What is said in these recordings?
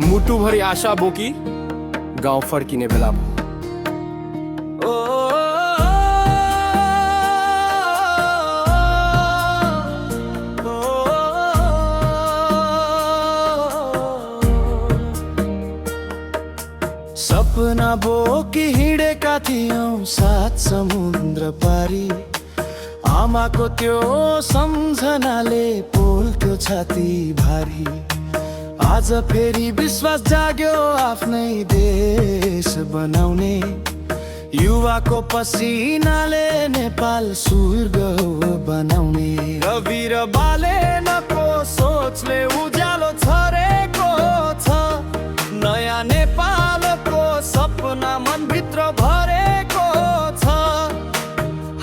मुटुभरि आशा बोकी गाउँ फर्किने बेला सपना बोकी हिँडेका थियौं सात समुद्र पारी। आमाको त्यो सम्झनाले पोल्थ्यो छाती भारी। आज फेरि विश्वास जाग्यो आफ्नै देश बनाउने। युवाको पसिनाले नेपाल स्वर्ग बनाउने। रवि र बालेनको सोचले उज्यालो छरेको छ। नयाँ नेपालको सपना मनभित्र भरेको छ।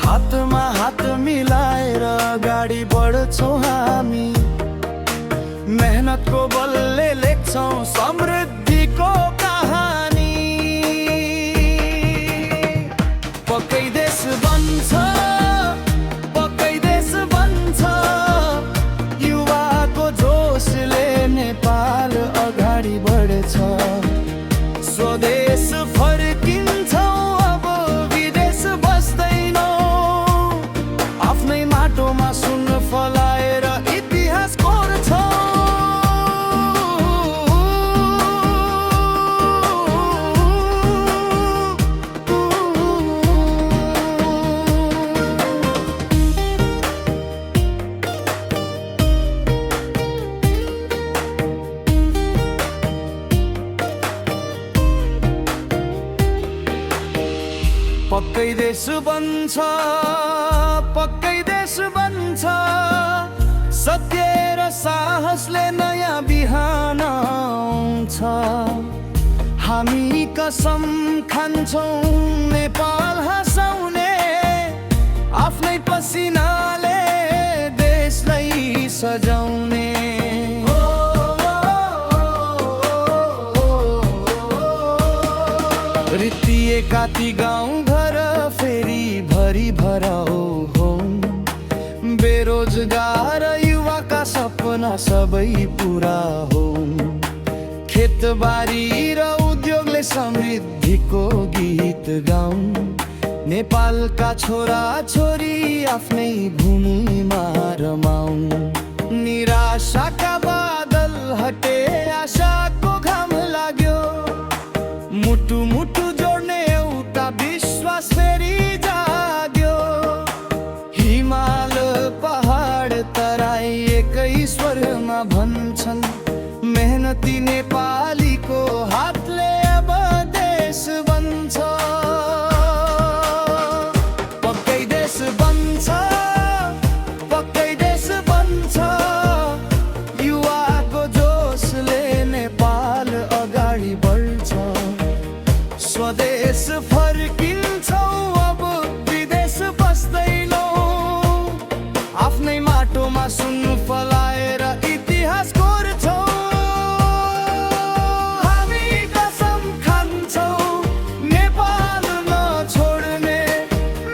हातमा हात मिलाएर अगाडि बढ्छौँ हामी। मेहनतको बलले लेख्छौँ समृद्धिको कहानी। पक्कै देश बन्छ, पक्कै देश बन्छ। युवाको जोसले नेपाल अगाडि बढ्छ। स्वदेश फर्किन्छौँ, अब विदेश बस्दैनौँ। आफ्नै माटोमा सुन फलाएर इतिहास कोर्छौँ। पक्कै देश बन्छ, पक्कै देश बन्छ। सत्य र साहसले नयाँ बिहान आउँछ। हामी कसम खान्छौँ नेपाल हँसाउने। आफ्नै पसिनाले देशलाई सजाउने। रित्तिएका ती गाउँ घर फेरि भरि भराउ होऊन्। बेरोजगार युवाका सपना सबै पुरा होऊन्। खेतबारी र उद्योगले समृद्धिको गीत गाउन्। नेपालका छोरा छोरी आफ्नै भूमिमा रमाउन्। निराशाका बादल हटे, आशाको घाम लाग्यो। मुटु मुटु जोड्ने एउटा विश्वास फेरि जाग्यो। हिमाल पहाड तराई एकै स्वरमा भन्छन्। मेहनती नेपालीको हातले अब देश बन्छ। पक्कै देश बन्छ, पक्कै देश बन्छ। युवाको जोसले नेपाल अगाडि बढ्छ। स्वदेश फर्किन्छौँ, अब विदेश बस्दैनौँ। आफ्नै माटोमा सुन फलाएर इतिहास कोर्छौँ। हामी कसम खान्छौँ नेपाल नछोड्ने।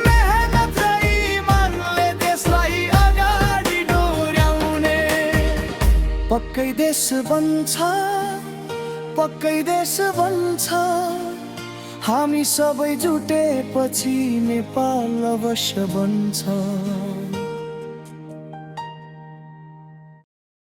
मेहनत र इमानले देशलाई अगाडि डोर्याउने। पक्कै देश बन्छ, पक्कै देश बन्छ। हामी सबै जुटेपछि नेपाल अवश्य बन्छ।